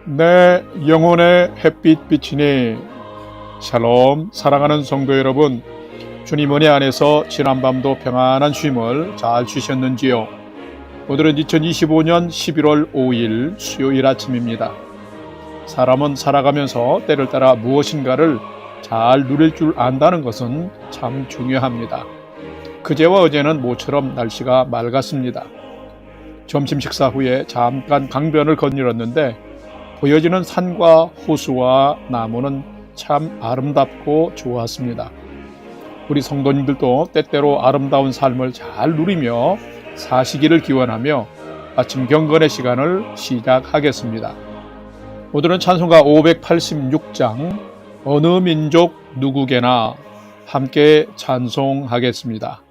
내 영혼의 햇빛 비치니. 샬롬. 사랑하는 성도 여러분, 주님 은혜 안에서 지난밤도 평안한 쉼을 잘 쉬셨는지요? 오늘은 2025년 11월 5일 수요일 아침입니다. 사람은 살아가면서 때를 따라 무엇인가를 잘 누릴 줄 안다는 것은 참 중요합니다. 그제와 어제는 모처럼 날씨가 맑았습니다. 점심 식사 후에 잠깐 강변을 거닐었는데 보여지는 산과 호수와 나무는 참 아름답고 좋았습니다. 우리 성도님들도 때때로 아름다운 삶을 잘 누리며 사시기를 기원하며 아침 경건의 시간을 시작하겠습니다. 오늘은 찬송가 586장 어느 민족 누구게나 함께 찬송하겠습니다.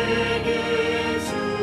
우리에게 주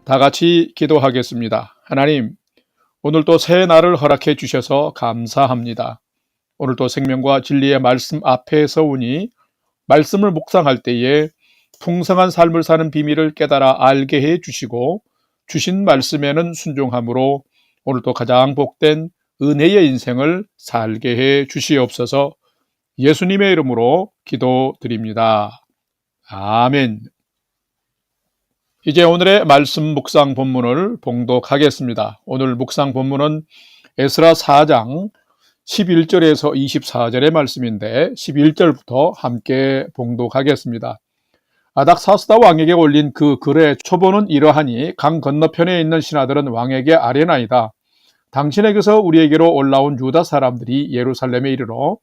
다 같이 기도하겠습니다. 하나님, 오늘도 새 날을 허락해 주셔서 감사합니다. 오늘도 생명과 진리의 말씀 앞에 서오니 말씀을 묵상할 때에 풍성한 삶을 사는 비밀을 깨달아 알게 해 주시고 주신 말씀에는 순종함으로 오늘도 가장 복된 은혜의 인생을 살게 해 주시옵소서. 예수님의 이름으로 기도드립니다. 아멘. 이제 오늘의 말씀 묵상 본문을 봉독하겠습니다. 오늘 묵상 본문은 에스라 4장 11절에서 24절의 말씀인데 11절부터 함께 봉독하겠습니다. 아닥사스다 왕에게 올린 그 글의 초본은 이러하니 강 건너편에 있는 신하들은 왕에게 아뢰나이다. 당신에게서 우리에게로 올라온 유다 사람들이 예루살렘에 이르러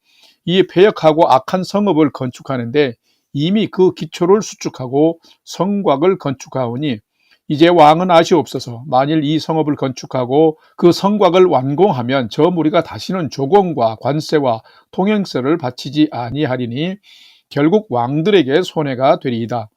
이 패역하고 악한 성읍을 건축하는데 이미 그 기초를 수축하고 성곽을 건축하오니 이제 왕은 아시옵소서. 만일 이 성읍을 건축하고 그 성곽을 완공하면 저 무리가 다시는 조공과 관세와 통행세를 바치지 아니하리니 결국 왕들에게 손해가 되리이다.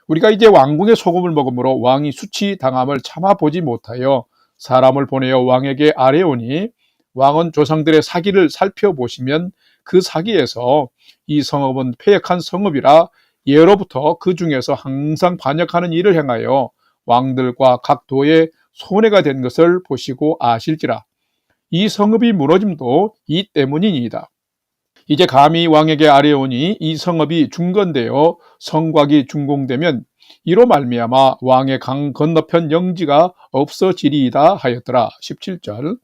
우리가 이제 왕궁의 소금을 먹음으로 왕이 수치당함을 참아보지 못하여 사람을 보내어 왕에게 아뢰오니 왕은 조상들의 사기를 살펴보시면 그 사기에서 이 성읍은 패역한 성읍이라 예로부터 그 중에서 항상 반역하는 일을 행하여 왕들과 각 도에 손해가 된 것을 보시고 아실지라. 이 성읍이 무너짐도 이 때문이니이다. 이제 감히 왕에게 아뢰오니 이 성읍이 중건되어 성곽이 준공되면 이로 말미암아 왕의 강 건너편 영지가 없어지리이다 하였더라. 17절.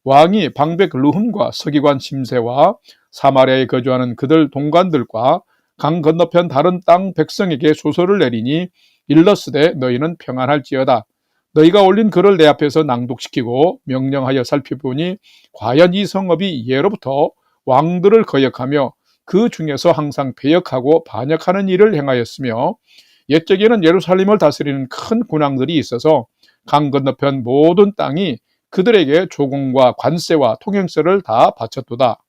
왕이 방백 르훔과 서기관 심세와 사마리아에 거주하는 그들 동관들과 강 건너편 다른 땅 백성에게 소설을 내리니 일러스되 너희는 평안할지어다. 너희가 올린 글을 내 앞에서 낭독시키고 명령하여 살펴보니 과연 이 성읍이 예로부터 왕들을 거역하며 그 중에서 항상 배역하고 반역하는 일을 행하였으며 옛적에는 예루살렘을 다스리는 큰 군왕들이 있어서 강 건너편 모든 땅이 그들에게 조공과 관세와 통행세를 다 바쳤도다.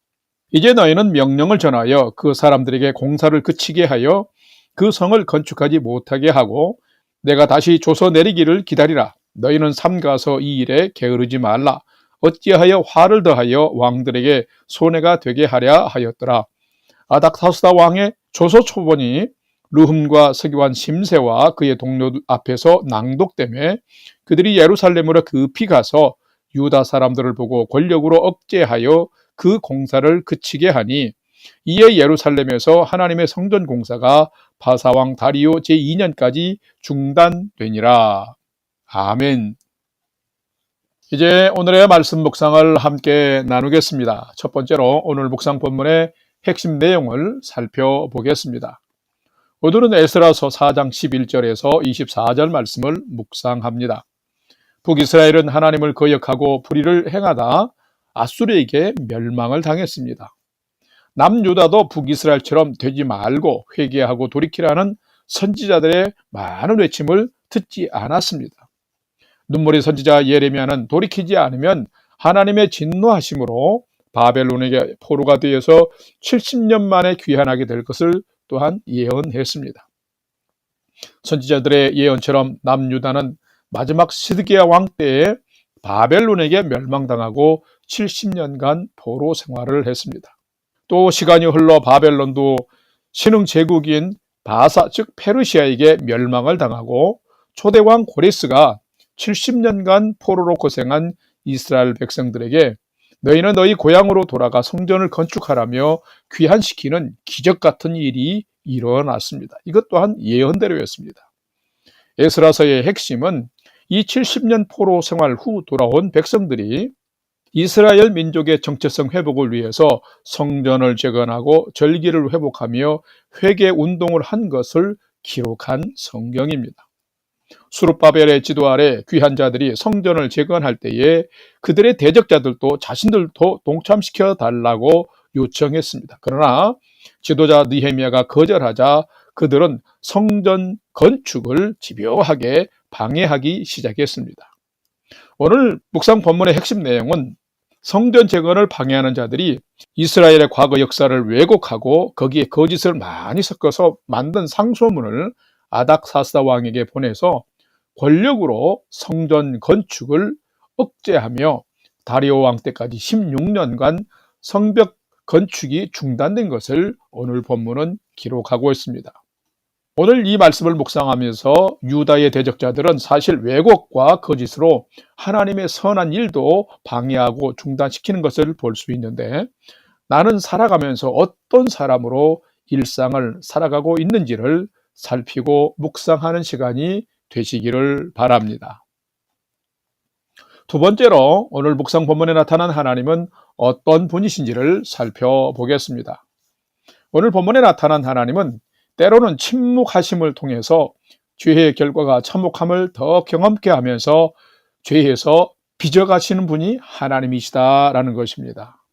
이제 너희는 명령을 전하여 그 사람들에게 공사를 그치게 하여 그 성을 건축하지 못하게 하고 내가 다시 조서 내리기를 기다리라. 너희는 삼가서 이 일에 게으르지 말라. 어찌하여 화를 더하여 왕들에게 손해가 되게 하랴 하였더라. 아닥사스다 왕의 조서 초본이 르훔과 서기관 심세와 그의 동료 앞에서 낭독되매 그들이 예루살렘으로 급히 가서 유다 사람들을 보고 권력으로 억제하여 그 공사를 그치게 하니 이에 예루살렘에서 하나님의 성전 공사가 바사왕 다리오 제2년까지 중단되니라. 아멘. 이제 오늘의 말씀 묵상을 함께 나누겠습니다. 첫 번째로 오늘 묵상 본문의 핵심 내용을 살펴보겠습니다. 오늘은 에스라서 4장 11절에서 24절 말씀을 묵상합니다. 북이스라엘은 하나님을 거역하고 불의를 행하다 아수르에게 멸망을 당했습니다. 남유다도 북이스라엘처럼 되지 말고 회개하고 돌이키라는 선지자들의 많은 외침을 듣지 않았습니다. 눈물의 선지자 예레미야는 돌이키지 않으면 하나님의 진노하심으로 바벨론에게 포로가 되어서 70년 만에 귀환하게 될 것을 또한 예언했습니다. 선지자들의 예언처럼 남유다는 마지막 시드기야 왕 때에 바벨론에게 멸망당하고 70년간 포로 생활을 했습니다. 또 시간이 흘러 바벨론도 신흥 제국인 바사 즉 페르시아에게 멸망을 당하고 초대왕 고레스가 70년간 포로로 고생한 이스라엘 백성들에게 너희는 너희 고향으로 돌아가 성전을 건축하라며 귀환시키는 기적 같은 일이 일어났습니다. 이것 또한 예언대로였습니다. 에스라서의 핵심은 이 70년 포로 생활 후 돌아온 백성들이 이스라엘 민족의 정체성 회복을 위해서 성전을 재건하고 절기를 회복하며 회개 운동을 한 것을 기록한 성경입니다. 수룹바벨의 지도 아래 귀한 자들이 성전을 재건할 때에 그들의 대적자들도 자신들도 동참시켜 달라고 요청했습니다. 그러나 지도자 느헤미야가 거절하자 그들은 성전 건축을 집요하게 방해하기 시작했습니다. 오늘 묵상 본문의 핵심 내용은 성전 재건을 방해하는 자들이 이스라엘의 과거 역사를 왜곡하고 거기에 거짓을 많이 섞어서 만든 상소문을 아닥사스다 왕에게 보내서 권력으로 성전 건축을 억제하며 다리오 왕 때까지 16년간 성벽 건축이 중단된 것을 오늘 본문은 기록하고 있습니다. 오늘 이 말씀을 묵상하면서 유다의 대적자들은 사실 왜곡과 거짓으로 하나님의 선한 일도 방해하고 중단시키는 것을 볼 수 있는데, 나는 살아가면서 어떤 사람으로 일상을 살아가고 있는지를 살피고 묵상하는 시간이 되시기를 바랍니다. 두 번째로 오늘 묵상 본문에 나타난 하나님은 어떤 분이신지를 살펴보겠습니다. 오늘 본문에 나타난 하나님은 때로는 침묵하심을 통해서 죄의 결과가 참혹함을 더 경험케 하면서 죄에서 빚어가시는 분이 하나님이시다라는 것입니다.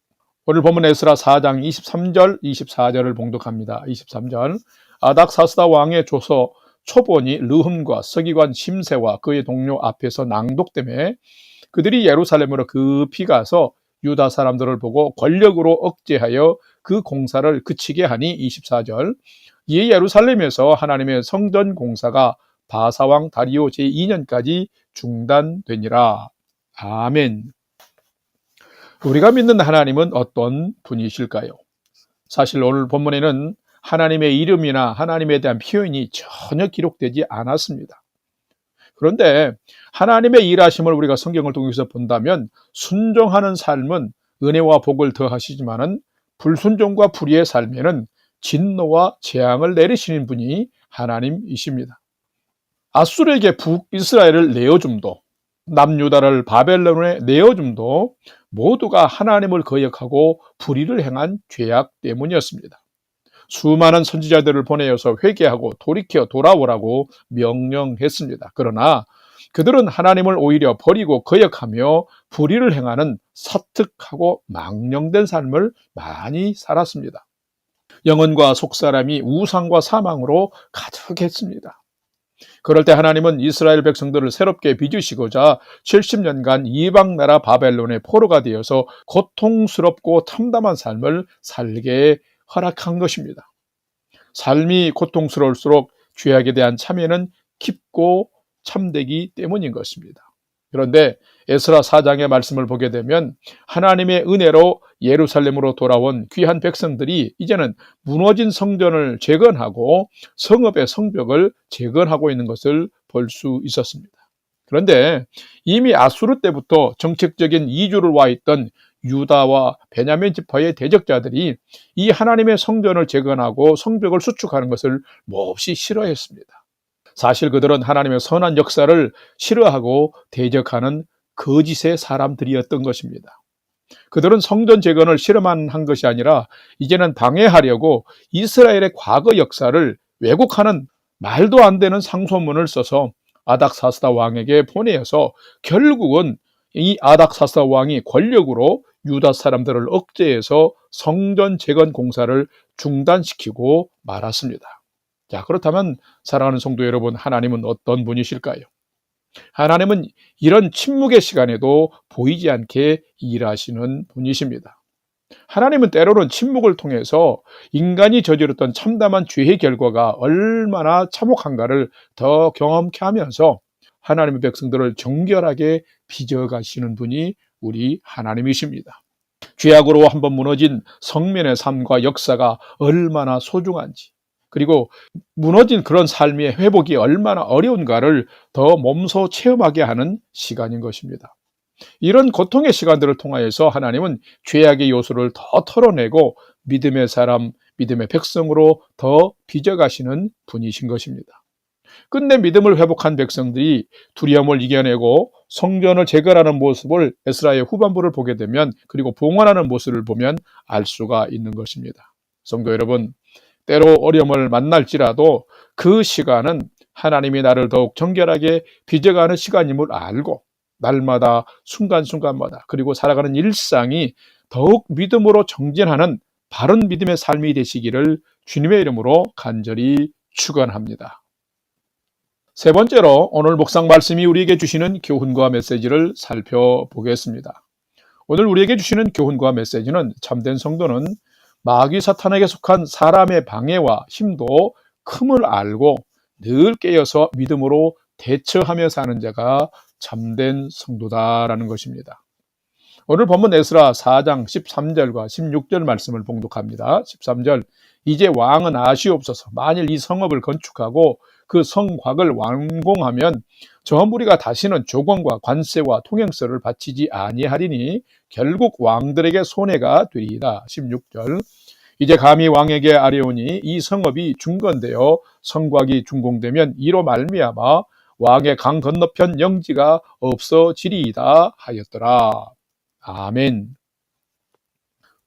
오늘 본문 에스라 4장 23절, 24절을 봉독합니다. 23절, 아닥사스다 왕의 조서 초본이 르흠과 서기관 심세와 그의 동료 앞에서 낭독되매 그들이 예루살렘으로 급히 가서 유다 사람들을 보고 권력으로 억제하여 그 공사를 그치게 하니 24절, 이에 예루살렘에서 하나님의 성전 공사가 바사왕 다리오 제2년까지 중단되니라. 아멘. 우리가 믿는 하나님은 어떤 분이실까요? 사실 오늘 본문에는 하나님의 이름이나 하나님에 대한 표현이 전혀 기록되지 않았습니다. 그런데 하나님의 일하심을 우리가 성경을 통해서 본다면 순종하는 삶은 은혜와 복을 더하시지만은 불순종과 불의의 삶에는 진노와 재앙을 내리시는 분이 하나님이십니다. 아수르에게 북이스라엘을 내어줌도, 남유다를 바벨론에 내어줌도 모두가 하나님을 거역하고 불의를 행한 죄악 때문이었습니다. 수많은 선지자들을 보내어서 회개하고 돌이켜 돌아오라고 명령했습니다. 그러나 그들은 하나님을 오히려 버리고 거역하며 불의를 행하는 사특하고 망령된 삶을 많이 살았습니다. 영혼과 속사람이 우상과 사망으로 가득했습니다. 그럴 때 하나님은 이스라엘 백성들을 새롭게 빚으시고자 70년간 이방 나라 바벨론의 포로가 되어서 고통스럽고 참담한 삶을 살게 허락한 것입니다. 삶이 고통스러울수록 죄악에 대한 참회는 깊고 참되기 때문인 것입니다. 그런데 에스라 4장의 말씀을 보게 되면 하나님의 은혜로 예루살렘으로 돌아온 귀한 백성들이 이제는 무너진 성전을 재건하고 성읍의 성벽을 재건하고 있는 것을 볼 수 있었습니다. 그런데 이미 아수르 때부터 정책적인 이주를 와 있던 유다와 베냐민 지파의 대적자들이 이 하나님의 성전을 재건하고 성벽을 수축하는 것을 몹시 싫어했습니다. 사실 그들은 하나님의 선한 역사를 싫어하고 대적하는 거짓의 사람들이었던 것입니다. 그들은 성전 재건을 실험만 한 것이 아니라 이제는 방해하려고 이스라엘의 과거 역사를 왜곡하는 말도 안 되는 상소문을 써서 아닥사스다 왕에게 보내어서 결국은 이 아닥사스다 왕이 권력으로 유다 사람들을 억제해서 성전 재건 공사를 중단시키고 말았습니다. 자, 그렇다면 사랑하는 성도 여러분, 하나님은 어떤 분이실까요? 하나님은 이런 침묵의 시간에도 보이지 않게 일하시는 분이십니다. 하나님은 때로는 침묵을 통해서 인간이 저질렀던 참담한 죄의 결과가 얼마나 참혹한가를 더 경험케 하면서 하나님의 백성들을 정결하게 빚어가시는 분이 우리 하나님이십니다. 죄악으로 한번 무너진 성면의 삶과 역사가 얼마나 소중한지, 그리고 무너진 그런 삶의 회복이 얼마나 어려운가를 더 몸소 체험하게 하는 시간인 것입니다. 이런 고통의 시간들을 통하여서 하나님은 죄악의 요소를 더 털어내고 믿음의 사람, 믿음의 백성으로 더 빚어가시는 분이신 것입니다. 끝내 믿음을 회복한 백성들이 두려움을 이겨내고 성전을 재건하는 모습을 에스라의 후반부를 보게 되면, 그리고 봉헌하는 모습을 보면 알 수가 있는 것입니다. 성도 여러분, 때로 어려움을 만날지라도 그 시간은 하나님이 나를 더욱 정결하게 빚어가는 시간임을 알고 날마다 순간순간마다 그리고 살아가는 일상이 더욱 믿음으로 정진하는 바른 믿음의 삶이 되시기를 주님의 이름으로 간절히 축원합니다. 세 번째로 오늘 묵상 말씀이 우리에게 주시는 교훈과 메시지를 살펴보겠습니다. 오늘 우리에게 주시는 교훈과 메시지는 참된 성도는 마귀 사탄에게 속한 사람의 방해와 힘도 큼을 알고 늘 깨어서 믿음으로 대처하며 사는 자가 참된 성도다라는 것입니다. 오늘 본문 에스라 4장 13절과 16절 말씀을 봉독합니다. 13절, 이제 왕은 아시옵소서. 만일 이 성읍을 건축하고 그 성곽을 완공하면 저 무리가 다시는 조공과 관세와 통행세를 바치지 아니하리니 결국 왕들에게 손해가 되리이다. 16절, 이제 감히 왕에게 아뢰오니 이 성읍이 중건되어 성곽이 준공되면 이로 말미암아 왕의 강 건너편 영지가 없어지리이다 하였더라. 아멘.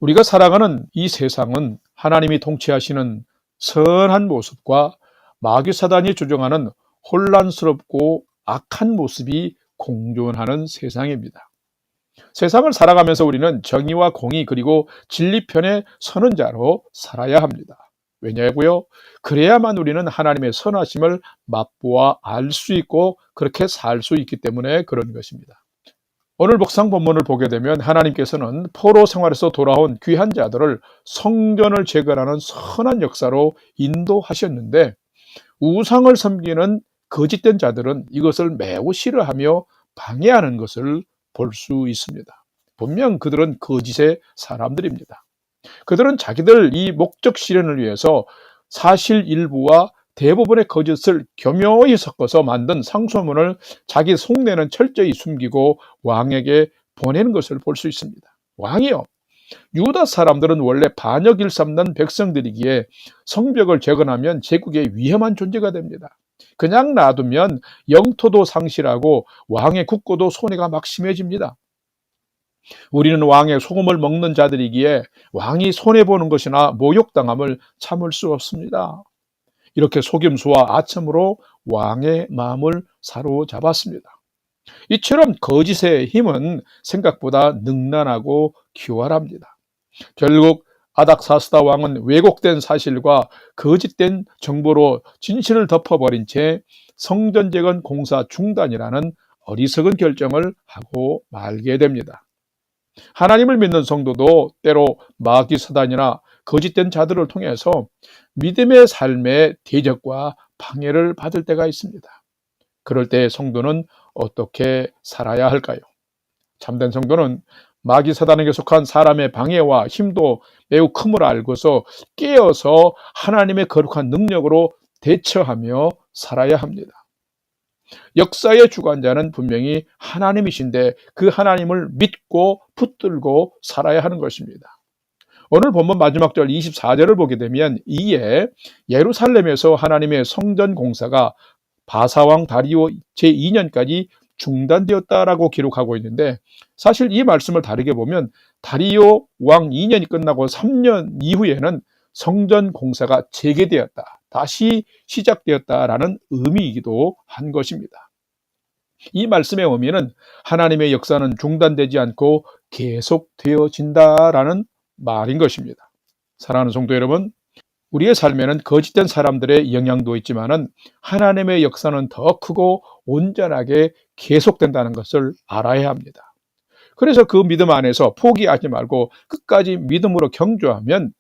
우리가 살아가는 이 세상은 하나님이 통치하시는 선한 모습과 마귀 사단이 조종하는 혼란스럽고 악한 모습이 공존하는 세상입니다. 세상을 살아가면서 우리는 정의와 공의 그리고 진리 편에 서는 자로 살아야 합니다. 왜냐고요? 그래야만 우리는 하나님의 선하심을 맛보아 알 수 있고 그렇게 살 수 있기 때문에 그런 것입니다. 오늘 묵상 본문을 보게 되면 하나님께서는 포로 생활에서 돌아온 귀한 자들을 성전을 재건하는 선한 역사로 인도하셨는데 우상을 섬기는 거짓된 자들은 이것을 매우 싫어하며 방해하는 것을 볼 수 있습니다. 분명 그들은 거짓의 사람들입니다. 그들은 자기들 이 목적 실현을 위해서 사실 일부와 대부분의 거짓을 교묘히 섞어서 만든 상소문을 자기 속내는 철저히 숨기고 왕에게 보내는 것을 볼 수 있습니다. 왕이요, 유다 사람들은 원래 반역 일삼는 백성들이기에 성벽을 재건하면 제국의 위험한 존재가 됩니다. 그냥 놔두면 영토도 상실하고 왕의 국고도 손해가 막 심해집니다. 우리는 왕의 소금을 먹는 자들이기에 왕이 손해보는 것이나 모욕당함을 참을 수 없습니다. 이렇게 속임수와 아첨으로 왕의 마음을 사로잡았습니다. 이처럼 거짓의 힘은 생각보다 능란하고 기활합니다. 결국 아닥사스다 왕은 왜곡된 사실과 거짓된 정보로 진실을 덮어버린 채 성전 재건 공사 중단이라는 어리석은 결정을 하고 말게 됩니다. 하나님을 믿는 성도도 때로 마귀 사단이나 거짓된 자들을 통해서 믿음의 삶의 대적과 방해를 받을 때가 있습니다. 그럴 때 성도는 어떻게 살아야 할까요? 참된 성도는 마귀 사단에게 속한 사람의 방해와 힘도 매우 큼을 알고서 깨어서 하나님의 거룩한 능력으로 대처하며 살아야 합니다. 역사의 주관자는 분명히 하나님이신데 그 하나님을 믿고 붙들고 살아야 하는 것입니다. 오늘 본문 마지막 절 24절을 보게 되면 이에 예루살렘에서 하나님의 성전 공사가 바사왕 다리오 제2년까지 중단되었다라고 기록하고 있는데 사실 이 말씀을 다르게 보면 다리오 왕 2년이 끝나고 3년 이후에는 성전 공사가 재개되었다, 다시 시작되었다라는 의미이기도 한 것입니다. 이 말씀의 의미는 하나님의 역사는 중단되지 않고 계속되어진다라는 말인 것입니다. 사랑하는 성도 여러분, 우리의 삶에는 거짓된 사람들의 영향도 있지만은 하나님의 역사는 더 크고 온전하게 계속된다는 것을 알아야 합니다. 그래서 그 믿음 안에서 포기하지 말고 끝까지 믿음으로 경주하면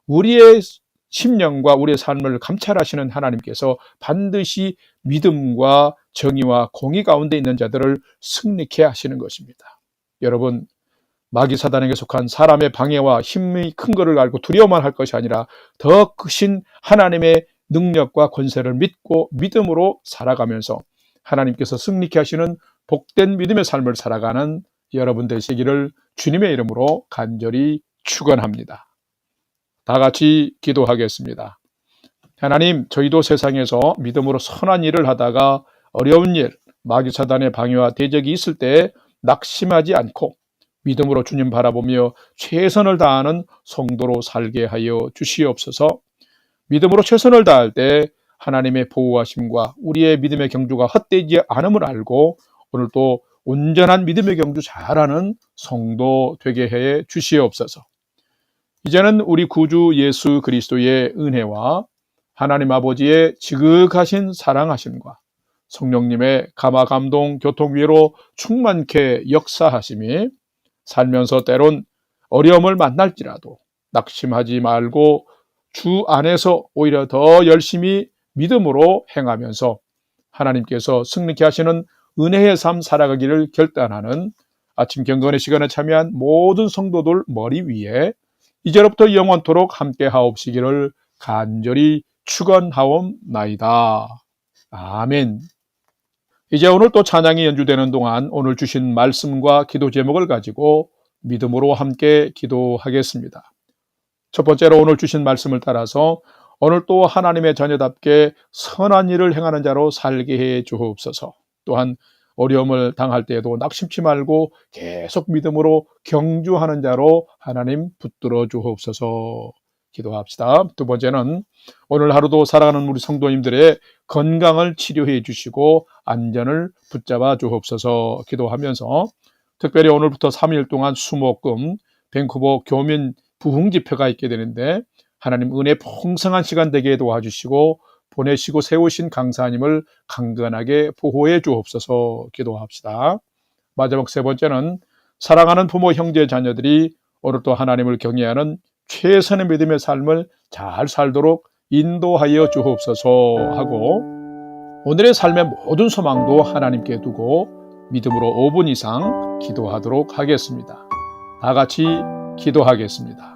우리의 심령과 우리의 삶을 감찰하시는 하나님께서 반드시 믿음과 정의와 공의 가운데 있는 자들을 승리케 하시는 것입니다. 여러분, 마귀 사단에게 속한 사람의 방해와 힘이 큰 것을 알고 두려워만 할 것이 아니라 더 크신 하나님의 능력과 권세를 믿고 믿음으로 살아가면서 하나님께서 승리케 하시는 복된 믿음의 삶을 살아가는 여러분 되시기를 주님의 이름으로 간절히 축원합니다. 다 같이 기도하겠습니다. 하나님, 저희도 세상에서 믿음으로 선한 일을 하다가 어려운 일, 마귀 사단의 방해와 대적이 있을 때 낙심하지 않고 믿음으로 주님 바라보며 최선을 다하는 성도로 살게 하여 주시옵소서. 믿음으로 최선을 다할 때 하나님의 보호하심과 우리의 믿음의 경주가 헛되지 않음을 알고 오늘 또 온전한 믿음의 경주 잘하는 성도 되게 해 주시옵소서. 이제는 우리 구주 예수 그리스도의 은혜와 하나님 아버지의 지극하신 사랑하심과 성령님의 감화 감동 교통위로 충만케 역사하심이 살면서 때론 어려움을 만날지라도 낙심하지 말고 주 안에서 오히려 더 열심히 믿음으로 행하면서 하나님께서 승리케 하시는 은혜의 삶 살아가기를 결단하는 아침 경건의 시간에 참여한 모든 성도들 머리 위에 이제로부터 영원토록 함께 하옵시기를 간절히 축원하옵나이다. 아멘. 이제 오늘 또 찬양이 연주되는 동안 오늘 주신 말씀과 기도 제목을 가지고 믿음으로 함께 기도하겠습니다. 첫 번째로 오늘 주신 말씀을 따라서 오늘 또 하나님의 자녀답게 선한 일을 행하는 자로 살게 해 주옵소서. 또한 어려움을 당할 때에도 낙심치 말고 계속 믿음으로 경주하는 자로 하나님 붙들어 주옵소서. 기도합시다. 두 번째는 오늘 하루도 살아가는 우리 성도님들의 건강을 치료해 주시고 안전을 붙잡아 주옵소서. 기도하면서 특별히 오늘부터 3일 동안 수목금 밴쿠버 교민 부흥 집회가 있게 되는데 하나님 은혜 풍성한 시간 되게 도와주시고 보내시고 세우신 강사님을 강건하게 보호해 주옵소서. 기도합시다. 마지막 세 번째는 사랑하는 부모 형제 자녀들이 오늘 또 하나님을 경외하는 최선의 믿음의 삶을 잘 살도록 인도하여 주옵소서 하고 오늘의 삶의 모든 소망도 하나님께 두고 믿음으로 5분 이상 기도하도록 하겠습니다. 다 같이 기도하겠습니다.